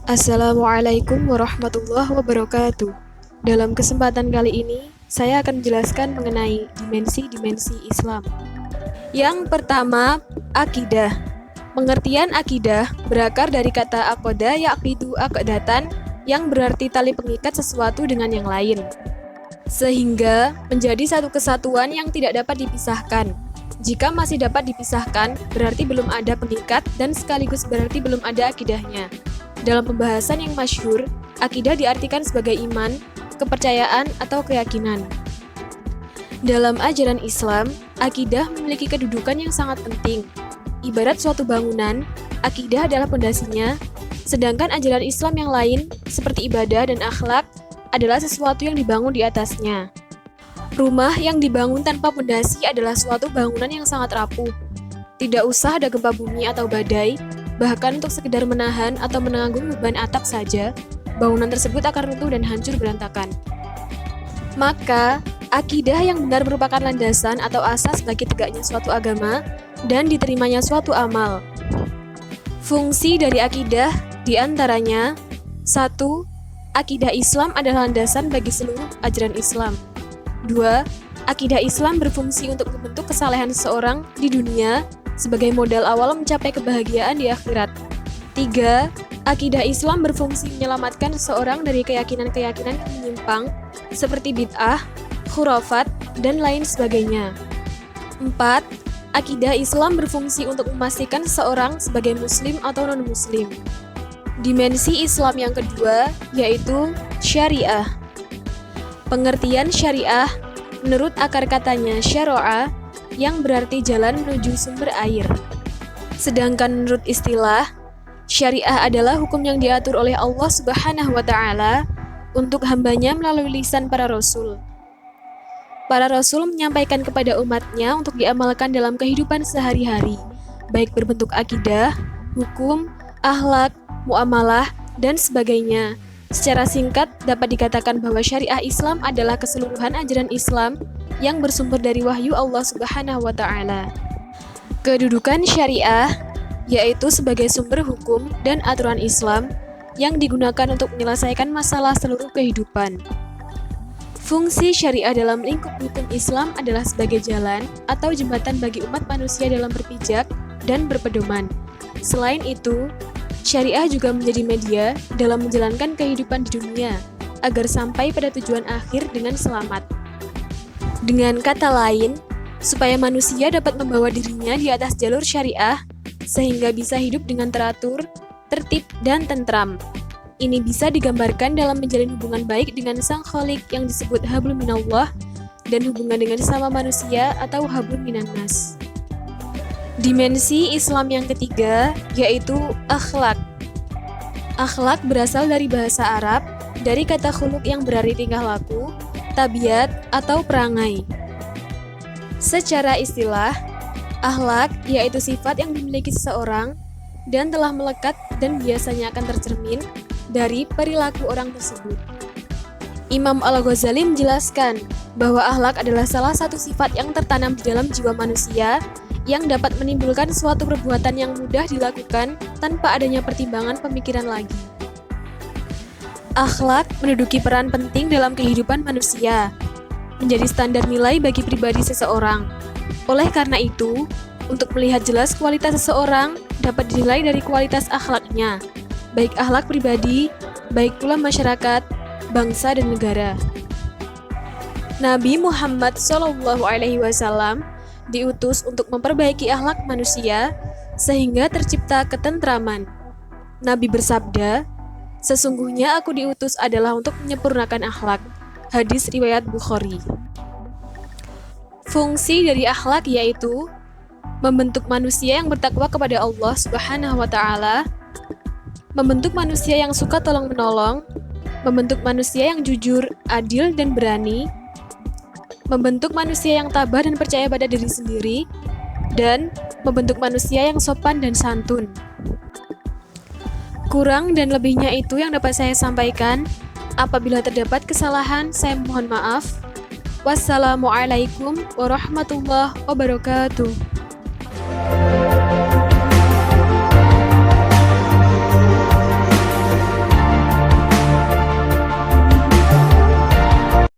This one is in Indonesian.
Assalamualaikum warahmatullahi wabarakatuh. Dalam kesempatan kali ini, saya akan menjelaskan mengenai dimensi-dimensi Islam. Yang pertama, akidah. Pengertian akidah berakar dari kata aqoda yaqidu aqdatan yang berarti tali pengikat sesuatu dengan yang lain, sehingga menjadi satu kesatuan yang tidak dapat dipisahkan. Jika masih dapat dipisahkan, berarti belum ada pengikat dan sekaligus berarti belum ada akidahnya. Dalam pembahasan yang masyhur, akidah diartikan sebagai iman, kepercayaan, atau keyakinan. Dalam ajaran Islam, akidah memiliki kedudukan yang sangat penting. Ibarat suatu bangunan, akidah adalah pondasinya, sedangkan ajaran Islam yang lain, seperti ibadah dan akhlak, adalah sesuatu yang dibangun di atasnya. Rumah yang dibangun tanpa pondasi adalah suatu bangunan yang sangat rapuh. Tidak usah ada gempa bumi atau badai, bahkan untuk sekedar menahan atau menanggung beban atap saja, bangunan tersebut akan runtuh dan hancur berantakan. Maka, akidah yang benar merupakan landasan atau asas bagi tegaknya suatu agama dan diterimanya suatu amal. Fungsi dari akidah diantaranya: 1. Akidah Islam adalah landasan bagi seluruh ajaran Islam. 2. Akidah Islam berfungsi untuk membentuk kesalehan seseorang di dunia sebagai modal awal mencapai kebahagiaan di akhirat. 3. Akidah Islam berfungsi menyelamatkan seseorang dari keyakinan-keyakinan yang menyimpang seperti bid'ah, khurafat, dan lain sebagainya. 4. Akidah Islam berfungsi untuk memastikan seseorang sebagai muslim atau non-muslim. Dimensi Islam yang kedua yaitu syariah. Pengertian syariah menurut akar katanya syara'a yang berarti jalan menuju sumber air. Sedangkan menurut istilah, syariah adalah hukum yang diatur oleh Allah Subhanahu wa Ta'ala untuk hambanya melalui lisan para rasul. Para rasul menyampaikan kepada umatnya untuk diamalkan dalam kehidupan sehari-hari, baik berbentuk akidah, hukum, akhlak, muamalah, dan sebagainya. Secara singkat, dapat dikatakan bahwa syariah Islam adalah keseluruhan ajaran Islam yang bersumber dari wahyu Allah Subhanahu wa Ta'ala. Kedudukan syariah yaitu sebagai sumber hukum dan aturan Islam yang digunakan untuk menyelesaikan masalah seluruh kehidupan. Fungsi syariah dalam lingkup hukum Islam adalah sebagai jalan atau jembatan bagi umat manusia dalam berpijak dan berpedoman. Selain itu, syariah juga menjadi media dalam menjalankan kehidupan di dunia agar sampai pada tujuan akhir dengan selamat. Dengan kata lain, supaya manusia dapat membawa dirinya di atas jalur syariah sehingga bisa hidup dengan teratur, tertib, dan tentram. Ini bisa digambarkan dalam menjalin hubungan baik dengan Sang Khalik yang disebut hablum minallah dan hubungan dengan sesama manusia atau hablum minannas. Dimensi Islam yang ketiga yaitu akhlak. Akhlak berasal dari bahasa Arab, dari kata khuluq yang berarti tingkah laku, tabiat, atau perangai. Secara istilah, akhlak yaitu sifat yang dimiliki seseorang dan telah melekat dan biasanya akan tercermin dari perilaku orang tersebut. Imam Al-Ghazali menjelaskan bahwa akhlak adalah salah satu sifat yang tertanam di dalam jiwa manusia yang dapat menimbulkan suatu perbuatan yang mudah dilakukan tanpa adanya pertimbangan pemikiran lagi. Akhlak menduduki peran penting dalam kehidupan manusia, menjadi standar nilai bagi pribadi seseorang. Oleh karena itu, untuk melihat jelas kualitas seseorang dapat dinilai dari kualitas akhlaknya, baik akhlak pribadi, baik pula masyarakat, bangsa, dan negara. Nabi Muhammad SAW diutus untuk memperbaiki akhlak manusia sehingga tercipta ketentraman. Nabi bersabda, "Sesungguhnya aku diutus adalah untuk menyempurnakan akhlak." Hadis riwayat Bukhari. Fungsi dari akhlak yaitu membentuk manusia yang bertakwa kepada Allah Subhanahu wa Ta'ala, membentuk manusia yang suka tolong-menolong, membentuk manusia yang jujur, adil, dan berani, membentuk manusia yang tabah dan percaya pada diri sendiri, dan membentuk manusia yang sopan dan santun. Kurang dan lebihnya itu yang dapat saya sampaikan. Apabila terdapat kesalahan, saya mohon maaf. Wassalamualaikum warahmatullahi wabarakatuh.